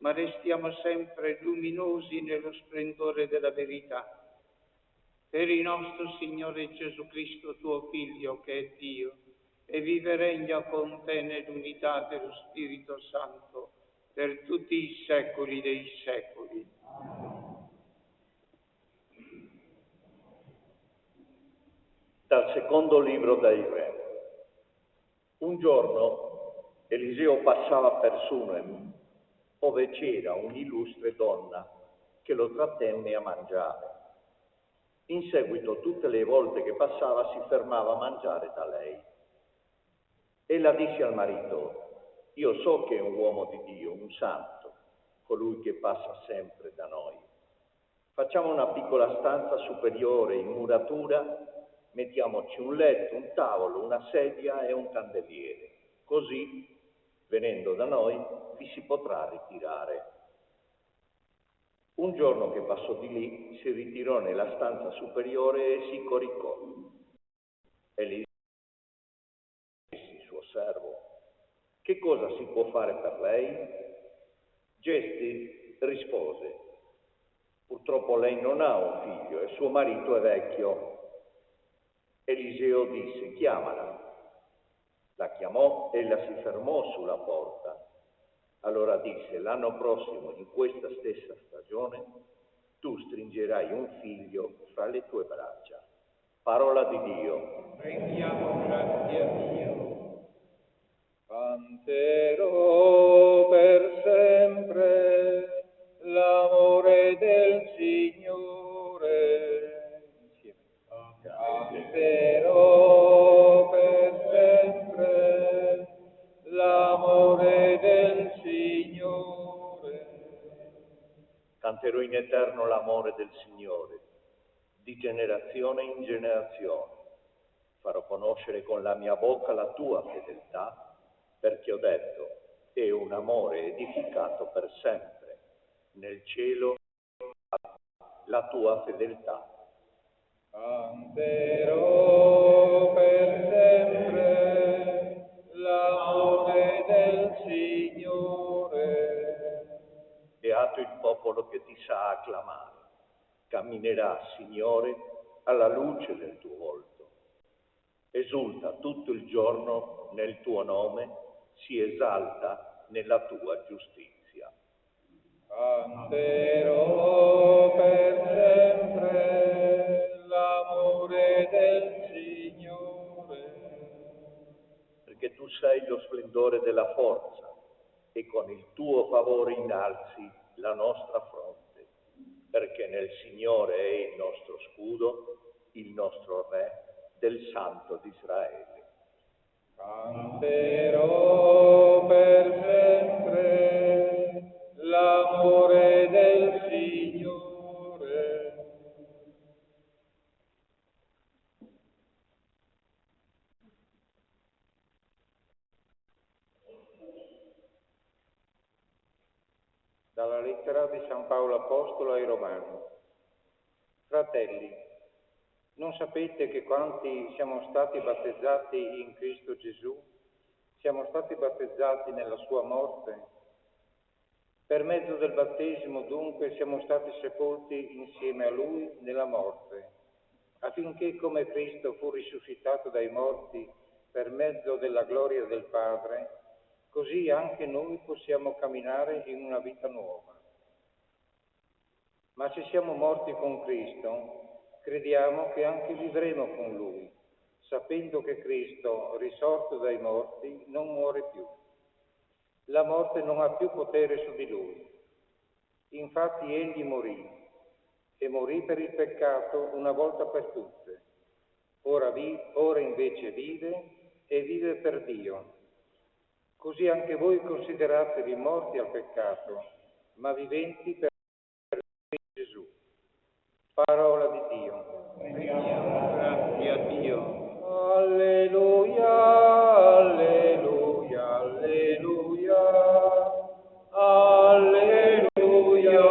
ma restiamo sempre luminosi nello splendore della verità. Per il nostro Signore Gesù Cristo, tuo Figlio, che è Dio, e vive e regna con te nell'unità dello Spirito Santo, per tutti i secoli dei secoli. Dal secondo libro dei Re. Un giorno Eliseo passava per Sunem, ove c'era un'illustre donna che lo trattenne a mangiare. In seguito, tutte le volte che passava, si fermava a mangiare da lei. Ella disse al marito: io so che è un uomo di Dio, un santo, colui che passa sempre da noi. Facciamo una piccola stanza superiore in muratura, mettiamoci un letto, un tavolo, una sedia e un candeliere. Così, venendo da noi, vi si potrà ritirare. Un giorno che passò di lì, si ritirò nella stanza superiore e si coricò. Eliseo disse il suo servo: che cosa si può fare per lei? Gesti rispose: purtroppo lei non ha un figlio e suo marito è vecchio. Eliseo disse: chiamala. La chiamò, ella si fermò sulla porta. Allora disse: l'anno prossimo, in questa stessa stagione, tu stringerai un figlio fra le tue braccia. Parola di Dio. Rendiamo grazie a Dio. Canterò per sempre l'amore del Signore. Canterò per sempre l'amore del Signore. Canterò in eterno l'amore del Signore, di generazione in generazione. Farò conoscere con la mia bocca la tua fedeltà, perché ho detto: è un amore edificato per sempre. Nel cielo la tua fedeltà. Canterò per sempre l'amore del Signore. Beato il popolo che ti sa acclamare. Camminerà, Signore, alla luce del tuo volto. Esulta tutto il giorno nel tuo nome, si esalta nella tua giustizia. Canterò per sempre l'amore del Signore. Perché tu sei lo splendore della forza e con il tuo favore innalzi la nostra fronte, perché nel Signore è il nostro scudo, il nostro Re, del Santo di Israele. Canterò per sempre l'amore del Signore. Dalla lettera di San Paolo Apostolo ai Romani. Fratelli, non sapete che quanti siamo stati battezzati in Cristo Gesù, siamo stati battezzati nella sua morte? Per mezzo del battesimo, dunque, siamo stati sepolti insieme a Lui nella morte, affinché come Cristo fu risuscitato dai morti per mezzo della gloria del Padre, così anche noi possiamo camminare in una vita nuova. Ma se siamo morti con Cristo, crediamo che anche vivremo con Lui, sapendo che Cristo, risorto dai morti, non muore più. La morte non ha più potere su di Lui. Infatti Egli morì, e morì per il peccato una volta per tutte. Ora invece vive, e vive per Dio. Così anche voi consideratevi morti al peccato, ma viventi per Gesù. Parola di Dio. Rendiamo grazie a Dio. Alleluia, alleluia, alleluia, alleluia, alleluia, alleluia, alleluia,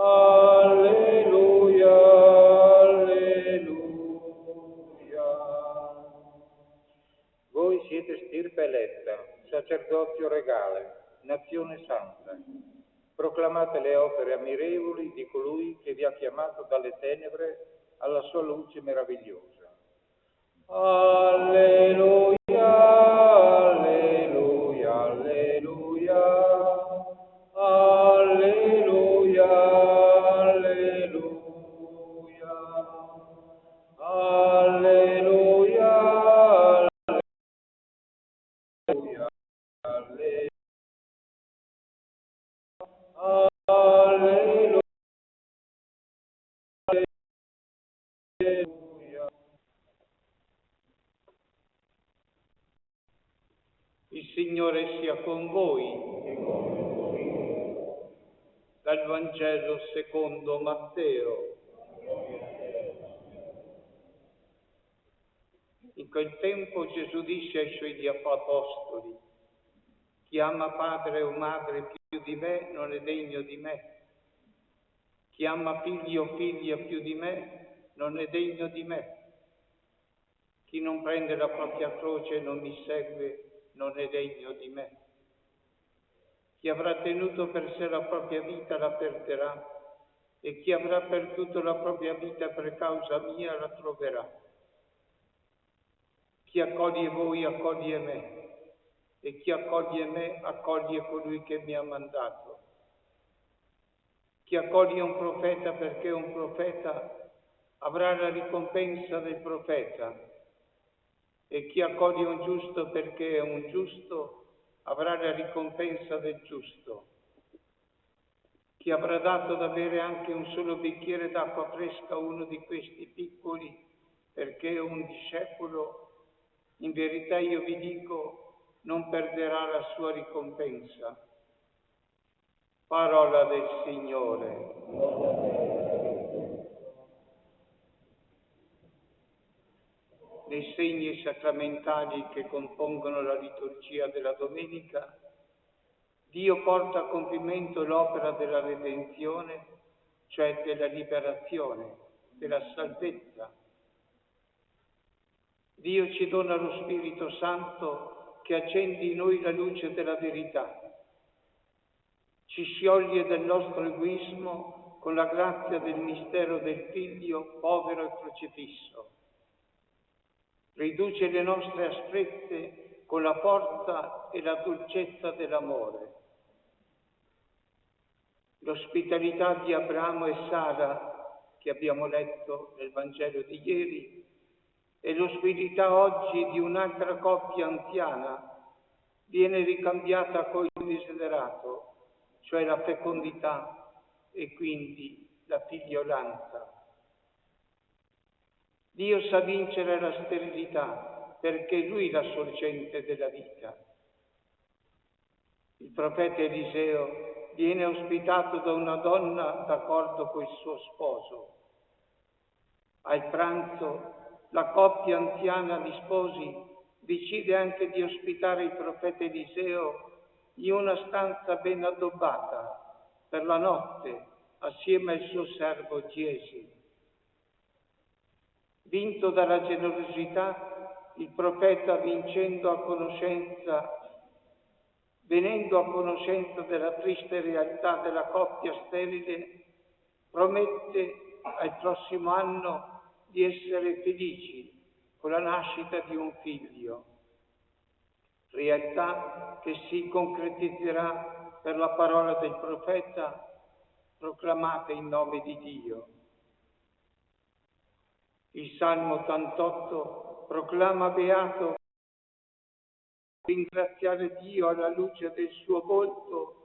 alleluia. sacerdozio regale, nazione santa. Proclamate le opere ammirevoli di colui che vi ha chiamato dalle tenebre alla sua luce meravigliosa. Alleluia, alleluia, alleluia, alleluia, alleluia, alleluia, alleluia, alleluia, alleluia. Il Signore sia con voi. Dal Vangelo secondo Matteo. In quel tempo Gesù disse ai suoi apostoli: chi ama padre o madre più di me non è degno di me. Chi ama figli o figlia più di me non è degno di me. Chi non prende la propria croce e non mi segue non è degno di me. Chi avrà tenuto per sé la propria vita la perderà, e chi avrà perduto la propria vita per causa mia la troverà. Chi accoglie voi accoglie me, e chi accoglie me accoglie colui che mi ha mandato. Chi accoglie un profeta perché è un profeta avrà la ricompensa del profeta, e chi accoglie un giusto perché è un giusto avrà la ricompensa del giusto. Chi avrà dato da bere anche un solo bicchiere d'acqua fresca a uno di questi piccoli perché è un discepolo, in verità io vi dico, non perderà la sua ricompensa. Parola del Signore. Nei segni sacramentali che compongono la liturgia della domenica, Dio porta a compimento l'opera della redenzione, cioè della liberazione, della salvezza. Dio ci dona lo Spirito Santo che accende in noi la luce della verità. Ci scioglie del nostro egoismo con la grazia del mistero del Figlio povero e crocifisso. Riduce le nostre asprezze con la forza e la dolcezza dell'amore. L'ospitalità di Abramo e Sara, che abbiamo letto nel Vangelo di ieri, e l'ospitalità oggi di un'altra coppia anziana viene ricambiata con il desiderato, cioè la fecondità e quindi la figliolanza. Dio sa vincere la sterilità perché è Lui la sorgente della vita. Il profeta Eliseo viene ospitato da una donna d'accordo con il suo sposo. Al pranzo la coppia anziana di sposi decide anche di ospitare il profeta Eliseo in una stanza ben addobbata per la notte assieme al suo servo Giesi. Vinto dalla generosità, il profeta venendo a conoscenza della triste realtà della coppia sterile, promette al prossimo anno di essere felici con la nascita di un figlio, realtà che si concretizzerà per la parola del profeta proclamata in nome di Dio. Il Salmo 88 proclama beato ringraziare Dio alla luce del suo volto,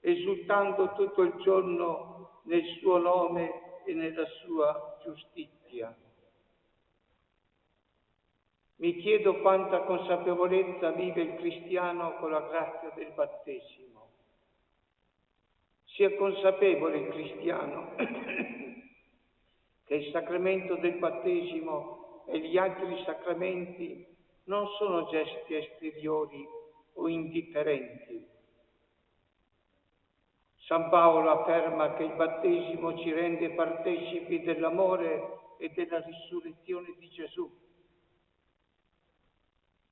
esultando tutto il giorno nel suo nome e nella sua giustizia. Mi chiedo quanta consapevolezza vive il cristiano con la grazia del battesimo. Sia consapevole il cristiano che il sacramento del battesimo e gli altri sacramenti non sono gesti esteriori o indifferenti. San Paolo afferma che il battesimo ci rende partecipi dell'amore e della risurrezione di Gesù.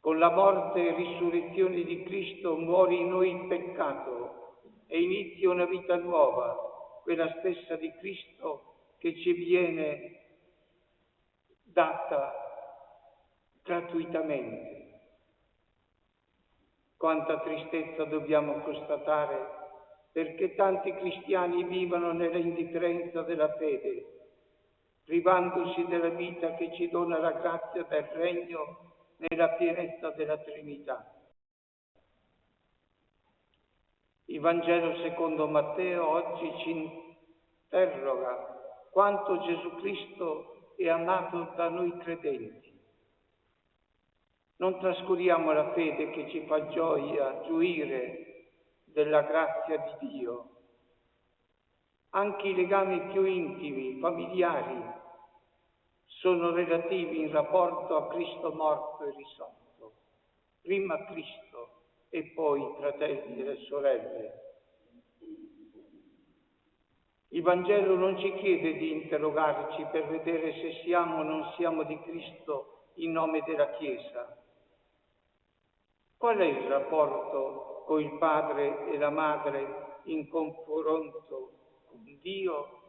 Con la morte e risurrezione di Cristo muore in noi il peccato e inizia una vita nuova, quella stessa di Cristo che ci viene data gratuitamente. Quanta tristezza dobbiamo constatare perché tanti cristiani vivono nella indifferenza della fede, privandosi della vita che ci dona la grazia del regno nella pienezza della Trinità. Il Vangelo secondo Matteo oggi ci interroga quanto Gesù Cristo è amato da noi credenti. Non trascuriamo la fede che ci fa gioire della grazia di Dio. Anche i legami più intimi, familiari, sono relativi in rapporto a Cristo morto e risorto. Prima Cristo e poi fratelli e sorelle. Il Vangelo non ci chiede di interrogarci per vedere se siamo o non siamo di Cristo in nome della Chiesa. Qual è il rapporto con il padre e la madre in confronto con Dio?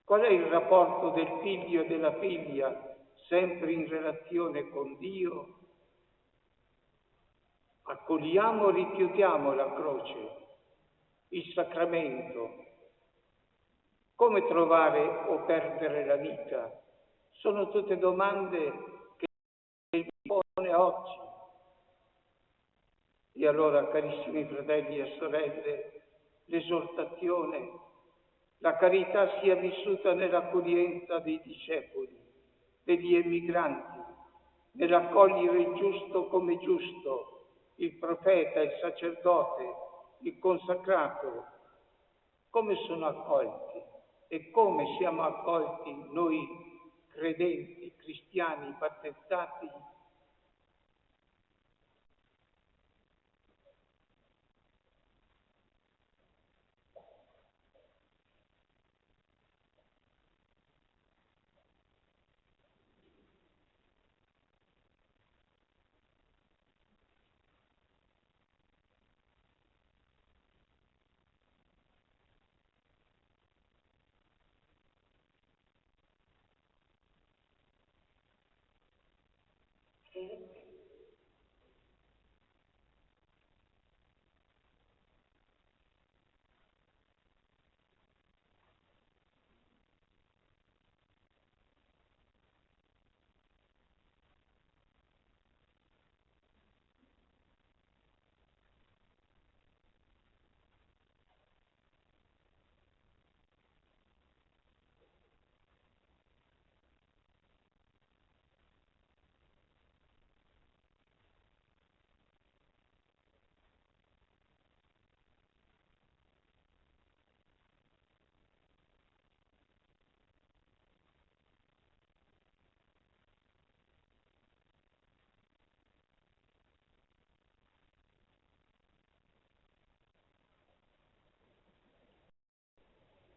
Qual è il rapporto del figlio e della figlia sempre in relazione con Dio? Accogliamo o rifiutiamo la croce, il sacramento? Come trovare o perdere la vita? Sono tutte domande che mi pone oggi. E allora, carissimi fratelli e sorelle, l'esortazione, la carità sia vissuta nell'accoglienza dei discepoli, degli emigranti, nell'accogliere il giusto come giusto, il profeta, il sacerdote, il consacrato. Come sono accolti e come siamo accolti noi credenti, cristiani, battezzati?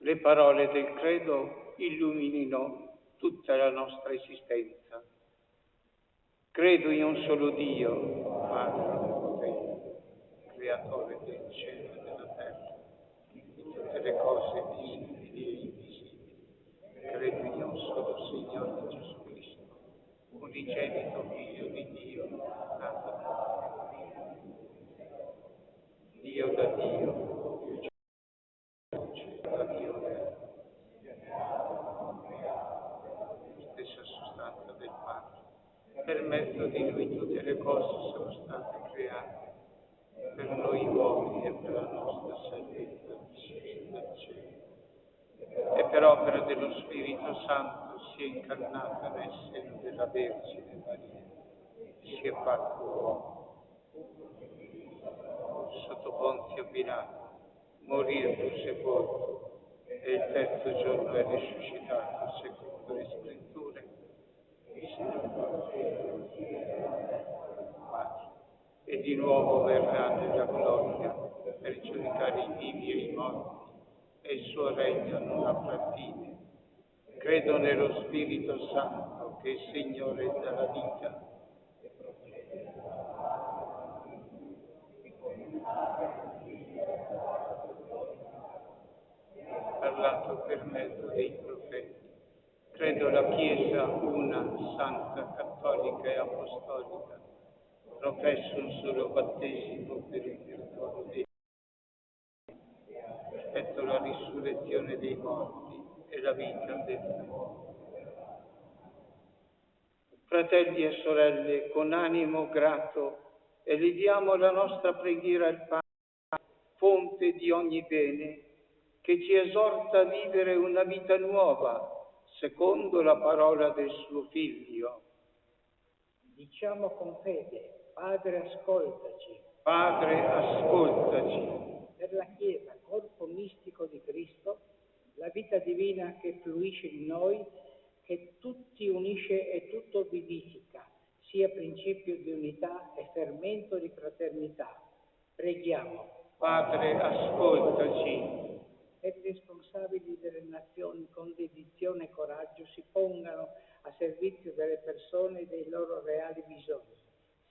Le parole del credo illuminino tutta la nostra esistenza. Credo in un solo Dio, Padre Onnipotente, Creatore del cielo e della terra, di tutte le cose visibili e invisibili. Credo in un solo Signore Gesù Cristo, unigenito Figlio di Dio, nato Dio da Dio, da Dio, stessa sostanza del Padre. Per mezzo di Lui tutte le cose sono state create, per noi uomini e per la nostra salvezza discesa dal cielo. E per opera dello Spirito Santo si è incarnata nel seno della Vergine Maria, si è fatto uomo, sotto Ponzio Pilato, morì e fu sepolto, e il terzo giorno è risuscitato secondo le scritture, e di nuovo verrà nella gloria per giudicare i vivi e i morti, e il suo regno non avrà fine. Credo nello Spirito Santo, che è Signore della vita, parlato per mezzo dei profeti. Credo la Chiesa una, santa, cattolica e apostolica. Professo un solo battesimo per il perdono dei peccati. Aspetto la risurrezione dei morti e la vita del Fratelli e sorelle, con animo grato eleviamo la nostra preghiera al Padre, fonte di ogni bene, che ci esorta a vivere una vita nuova, secondo la parola del suo Figlio. Diciamo con fede, Padre ascoltaci. Padre, ascoltaci. Per la Chiesa, corpo mistico di Cristo, la vita divina che fluisce in noi, che tutti unisce e tutto vivifica, sia principio di unità e fermento di fraternità. Preghiamo. Padre, ascoltaci. Per i responsabili delle nazioni con dedizione e coraggio si pongano a servizio delle persone e dei loro reali bisogni,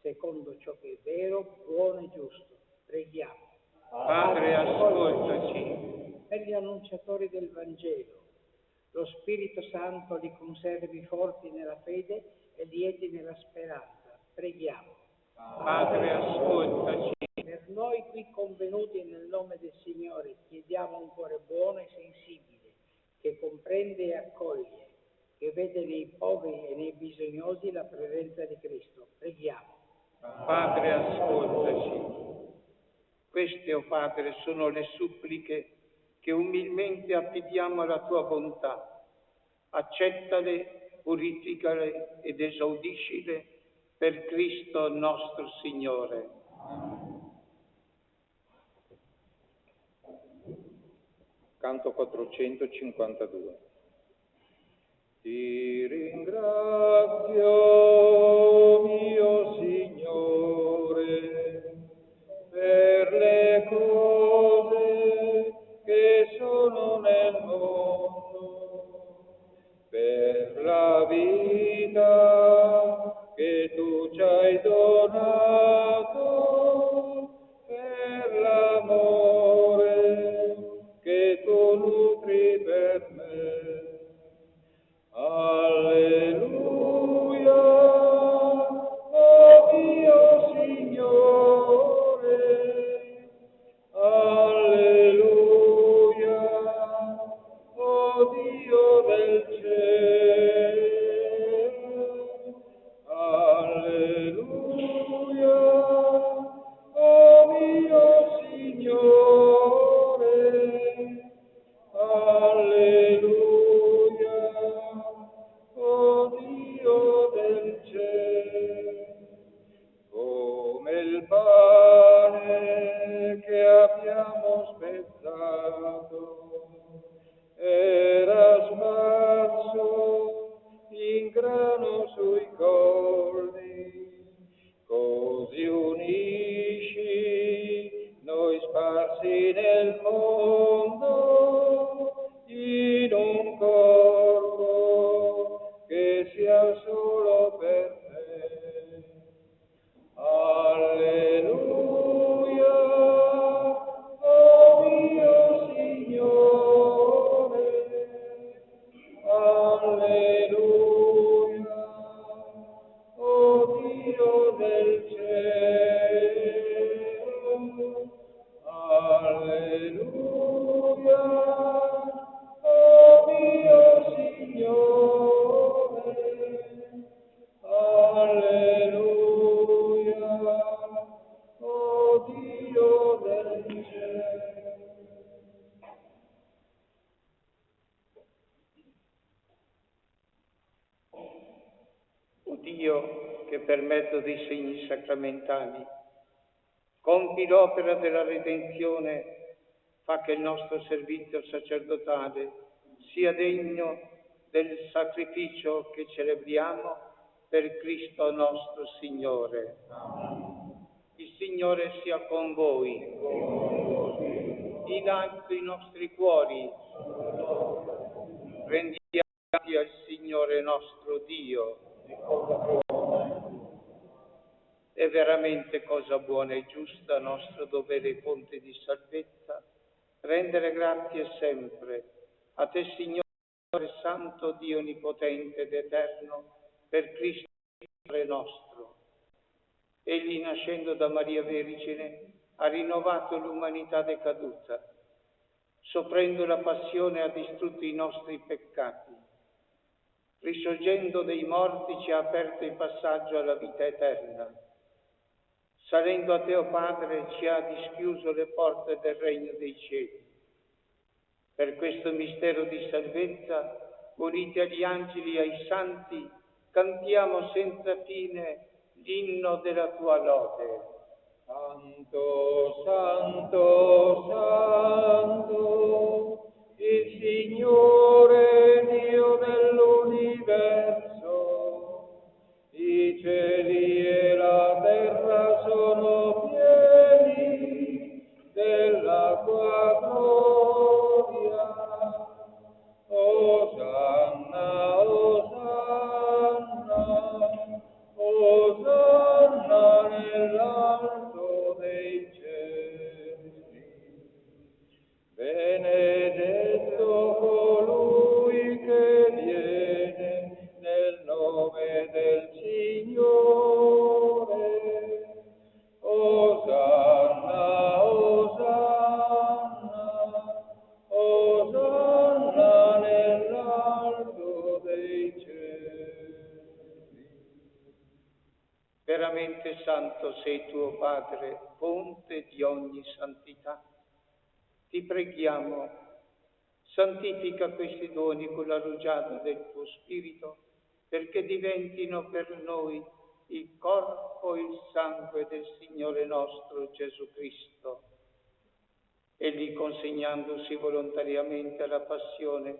secondo ciò che è vero, buono e giusto. Preghiamo. Padre, ascoltaci. Per gli annunciatori del Vangelo, lo Spirito Santo li conservi forti nella fede e lieti nella speranza. Preghiamo. Padre, ascoltaci. Per noi qui convenuti nel nome del Signore chiediamo un cuore buono e sensibile, che comprende e accoglie, che vede nei poveri e nei bisognosi la presenza di Cristo. Preghiamo. Padre, ascoltaci. Queste, o Padre, sono le suppliche che umilmente affidiamo alla tua bontà. Accettale, purificale ed esaudiscile per Cristo nostro Signore. Canto 452. Ti ringrazio, mio Signore, per le cose che sono nel mondo, per la vita che tu ci hai donato, per l'amore che tu nutri per me. Alleluia, oh mio Signore, alleluia, oh Dio del cielo, alleluia, oh mio Signore, alleluia, oh Dio del cielo. Come il pane che abbiamo spezzato era sparso in grano sui colli, così unisci noi sparsi nel mondo in un corpo che sia solo per te. Alleluia, oh mio Signore, alleluia, oh Dio del cielo, alleluia, oh mio Signore, alleluia, oh Dio del cielo. O Dio, che per mezzo dei segni sacramentali compi l'opera della redenzione, fa che il nostro servizio sacerdotale sia degno del sacrificio che celebriamo per Cristo nostro Signore. Il Signore sia con voi. In alto i nostri cuori. Rendiamo grazie al Signore nostro Dio. È veramente cosa buona e giusta, nostro dovere e fonte di salvezza, rendere grazie sempre a te, Signore Santo, Dio Onnipotente ed Eterno, per Cristo Signore nostro. Egli, nascendo da Maria Vergine, ha rinnovato l'umanità decaduta. Soffrendo la passione ha distrutto i nostri peccati. Risorgendo dai morti ci ha aperto il passaggio alla vita eterna. Salendo a te, o Padre, ci ha dischiuso le porte del regno dei cieli. Per questo mistero di salvezza, uniti agli angeli e ai santi, cantiamo senza fine l'inno della tua lode. Santo, santo, santo, il Signore Dio dell'universo, i cieli e la terra sono pieni della tua gloria. Osanna, Osanna, Osanna nell'alto dei cieli. Benedetto colui che viene nel nome del Signore. Osanna, Osanna, Osanna nell'alto dei cieli. Veramente santo sei tuo Padre, fonte di ogni santità. Ti preghiamo, santifica questi doni con la rugiada del tuo Spirito, perché diventino per noi il corpo e il sangue del Signore nostro Gesù Cristo. Egli, consegnandosi volontariamente alla passione,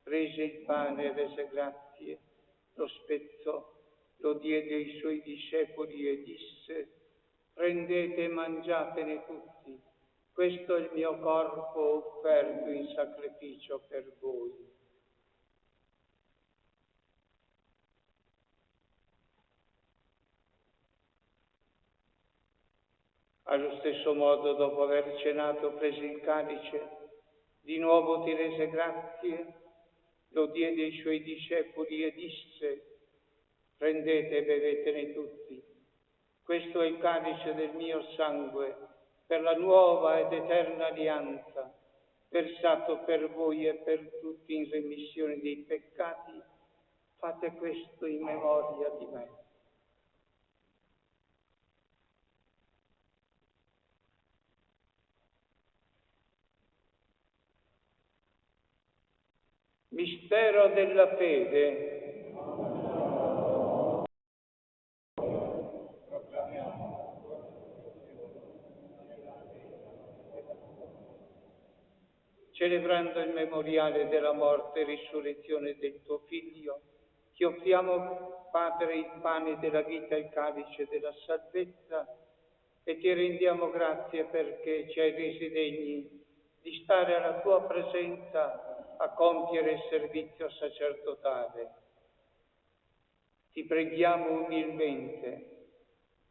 prese il pane e rese grazie, lo spezzò, lo diede ai suoi discepoli e disse: prendete e mangiatene tutti, questo è il mio corpo offerto in sacrificio per voi. Allo stesso modo, dopo aver cenato, prese il calice, di nuovo ti rese grazie, lo diede ai suoi discepoli e disse: prendete e bevetene tutti. Questo è il calice del mio sangue, per la nuova ed eterna alleanza, versato per voi e per tutti in remissione dei peccati. Fate questo in memoria di me. Mistero della fede. Celebrando il memoriale della morte e risurrezione del tuo Figlio, ti offriamo, Padre, il pane della vita e il calice della salvezza e ti rendiamo grazie perché ci hai resi degni di stare alla tua presenza a compiere il servizio sacerdotale. Ti preghiamo umilmente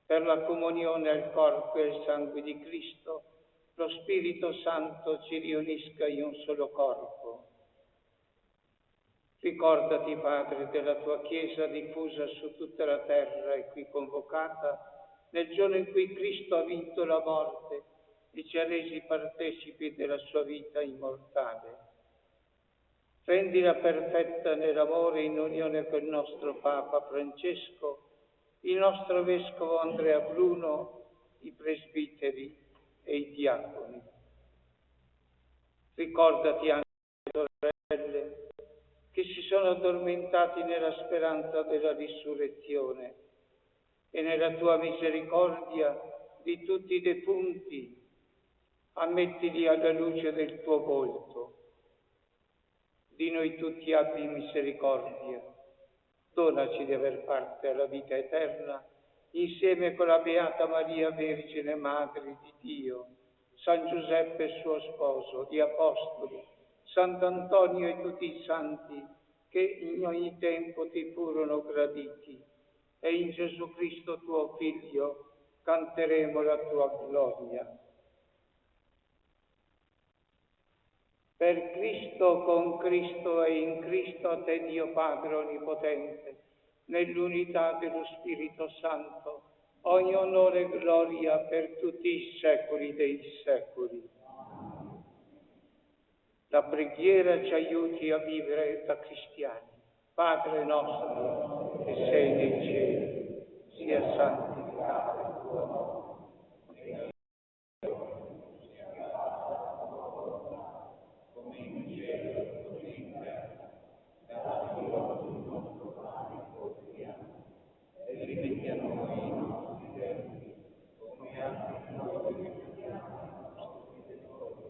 per la comunione al corpo e al sangue di Cristo, lo Spirito Santo ci riunisca in un solo corpo. Ricordati, Padre, della tua Chiesa diffusa su tutta la terra e qui convocata nel giorno in cui Cristo ha vinto la morte e ci ha resi partecipi della sua vita immortale. Rendila perfetta nell'amore in unione con il nostro Papa Francesco, il nostro Vescovo Andrea Bruno, i presbiteri e i diaconi. Ricordati anche le sorelle che si sono addormentati nella speranza della risurrezione e nella tua misericordia di tutti i defunti, ammettili alla luce del tuo volto. Di noi tutti abbi misericordia, donaci di aver parte alla vita eterna, insieme con la Beata Maria Vergine, Madre di Dio, San Giuseppe suo sposo, gli Apostoli, Sant'Antonio e tutti i santi che in ogni tempo ti furono graditi, e in Gesù Cristo tuo Figlio canteremo la tua gloria. Per Cristo, con Cristo e in Cristo a te Dio Padre Onnipotente, nell'unità dello Spirito Santo, ogni onore e gloria per tutti i secoli dei secoli. La preghiera ci aiuti a vivere da cristiani. Padre nostro, che sei nei cieli, sia santificato il tuo nome. Come in cielo, così in terra. Dacci oggi il nostro pane quotidiano e rimetti a noi i nostri debiti, come anche noi rimettiamo ai nostri debitori.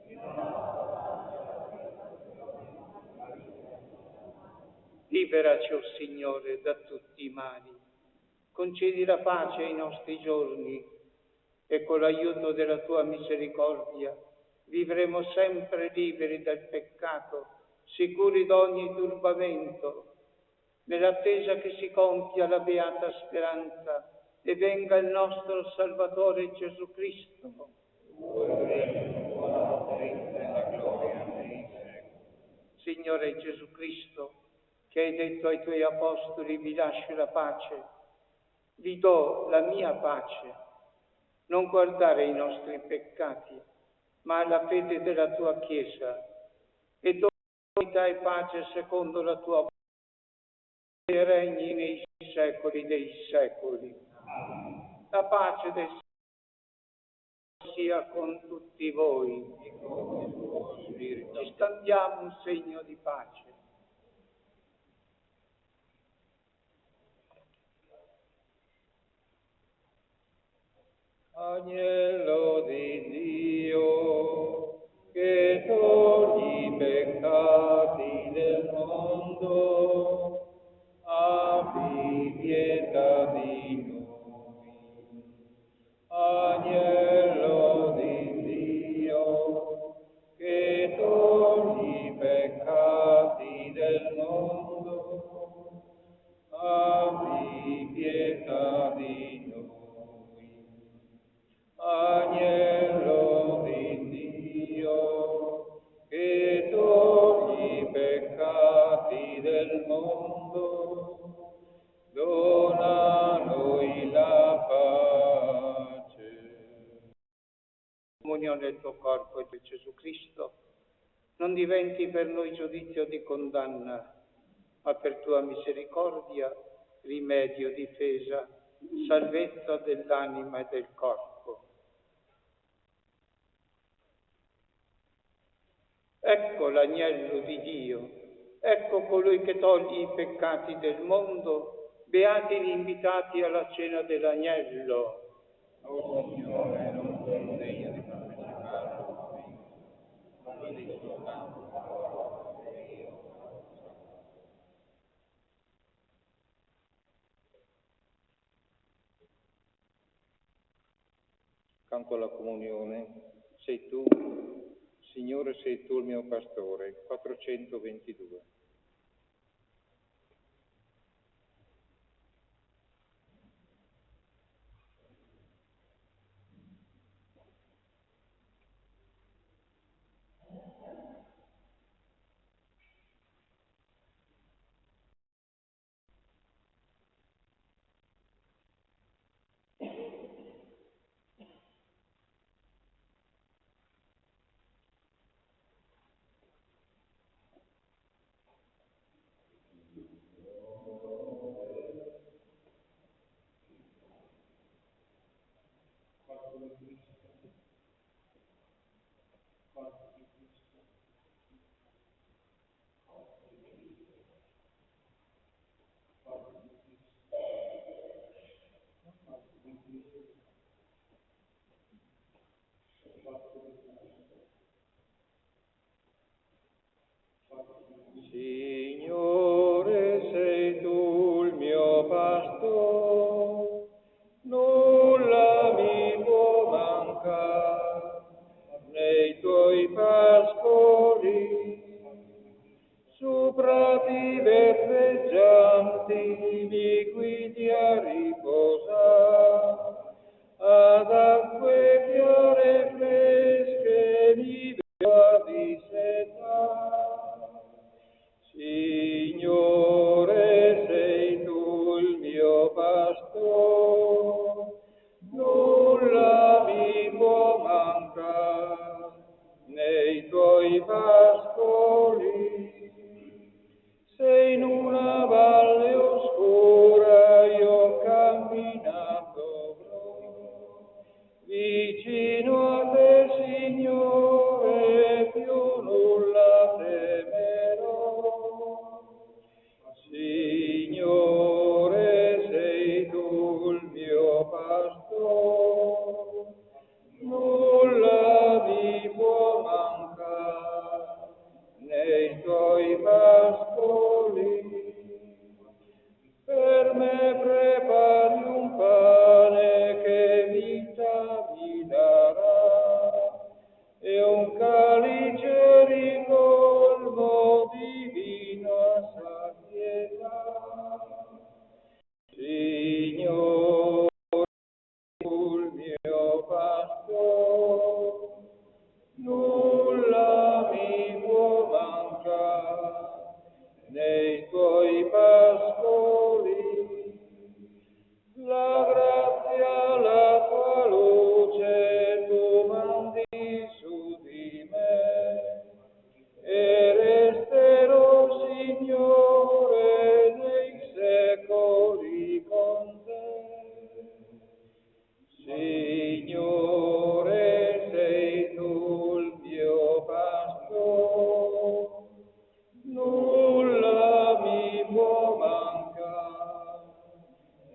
E non abbandonarci alla tentazione, ma liberaci, o Signore, da tutti i mali. Concedi la pace ai nostri giorni e con l'aiuto della tua misericordia vivremo sempre liberi dal peccato, sicuri da ogni turbamento, nell'attesa che si compia la beata speranza e venga il nostro Salvatore Gesù Cristo. Signore Gesù Cristo, che hai detto ai tuoi apostoli: vi lascio la pace, vi do la mia pace. Non guardare i nostri peccati, ma alla fede della tua Chiesa, e dona unità e pace secondo la tua volontà, e regni nei secoli dei secoli. La pace del Signore sia con tutti voi. Ci scambiamo un segno di pace. Agnello di Dio, che togli i peccati del mondo, abbi pietà di noi. Agnello di Dio, che togli i peccati del mondo, abbi pietà di noi. Agnello di Dio, che togli i peccati del mondo, dona a noi la pace. Comunione del tuo corpo e di Gesù Cristo non diventi per noi giudizio di condanna, ma per tua misericordia rimedio, difesa, salvezza dell'anima e del corpo. Ecco l'agnello di Dio, ecco colui che toglie i peccati del mondo, beati gli invitati alla cena dell'agnello. O Signore, non sono degno di partecipare con me, ma lo dico soltanto una parola e io. Canto alla comunione, sei tu, Signore, sei tu il mio pastore, 422. Signore, sei tu il mio pastore, nulla mi può mancare, nei tuoi pascoli, su prati verdeggianti mi guidi una valle oscura io camminato vicino a te, Signore, più nulla temerò. Signore, sei tu il mio pastore, nulla mi può mancare nei tuoi pascoli. Per me prepari un pane che vita mi darà e un calice ricolmo di vino a sazietà. Signore, tu il mio pastore, nulla mi può mancare nei tuoi pascoli. La grazia, la tua luce tu mandi su di me e resterò, Signore, nei secoli con te. Signore, sei tu il mio pastore, nulla mi può mancare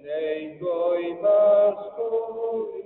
nei tuoi pascoli.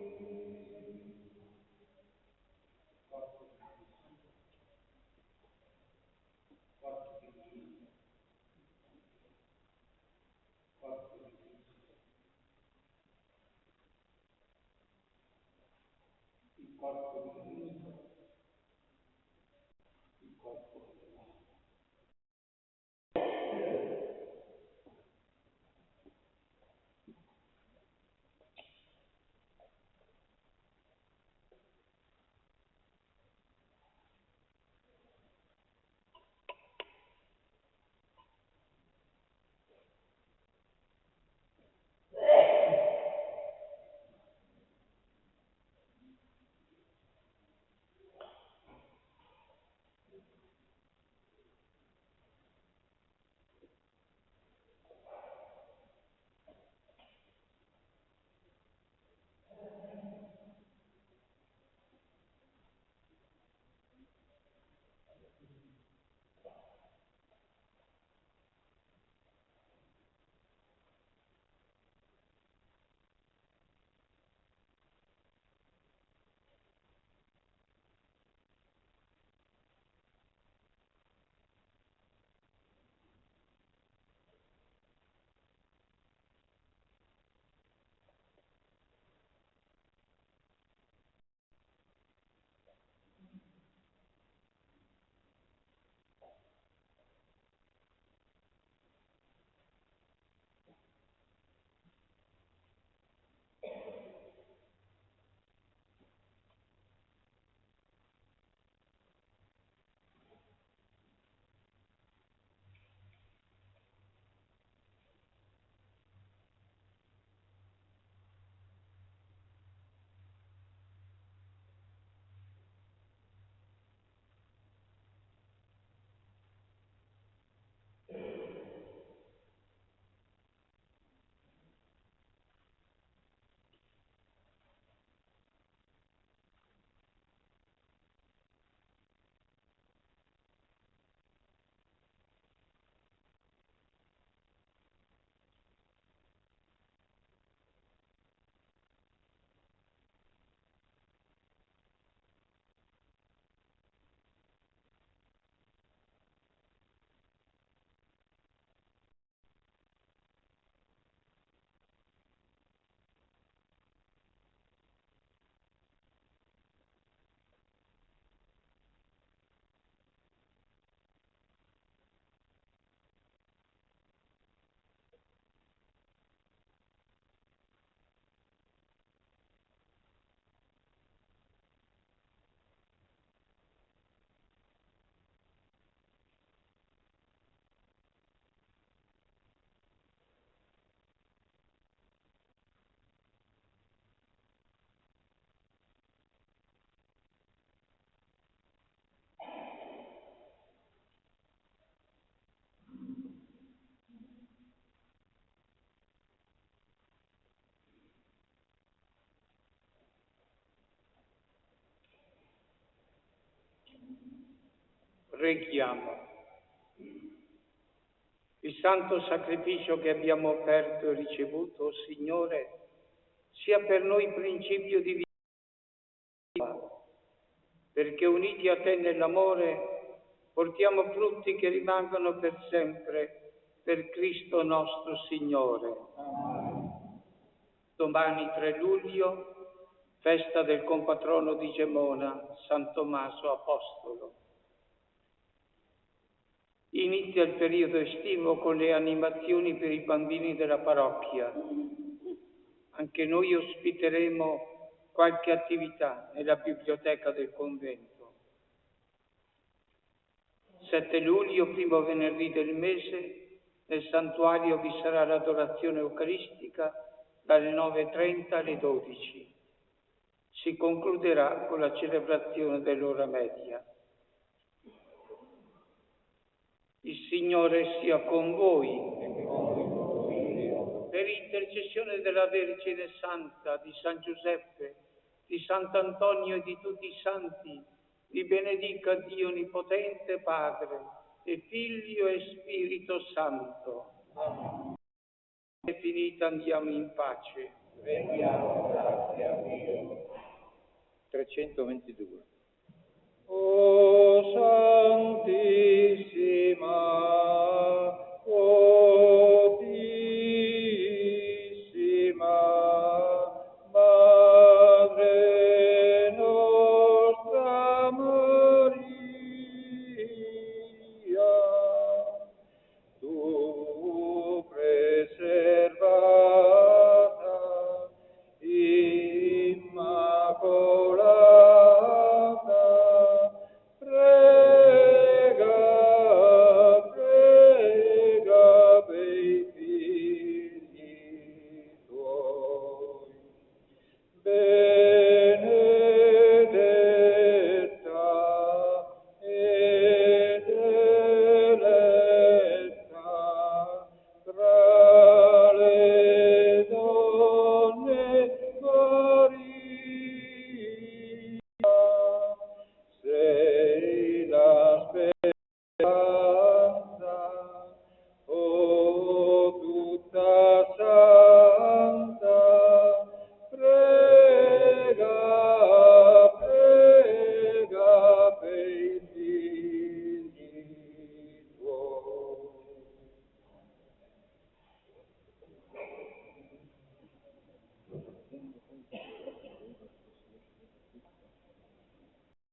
Preghiamo. Il santo sacrificio che abbiamo offerto e ricevuto, Signore, sia per noi principio di vita, perché uniti a Te nell'amore portiamo frutti che rimangono per sempre, per Cristo nostro Signore. Domani 3 luglio, festa del compatrono di Gemona, San Tommaso Apostolo. Inizia il periodo estivo con le animazioni per i bambini della parrocchia. Anche noi ospiteremo qualche attività nella biblioteca del convento. 7 luglio, primo venerdì del mese, nel santuario vi sarà l'adorazione eucaristica dalle 9:30 alle 12. Si concluderà con la celebrazione dell'ora media. Il Signore sia con voi. Per intercessione della Vergine Santa, di San Giuseppe, di Sant'Antonio e di tutti i santi, vi benedica Dio Onnipotente, Padre e Figlio e Spirito Santo. È finita, andiamo in pace. Rendiamo grazie a Dio. 322. O Santissima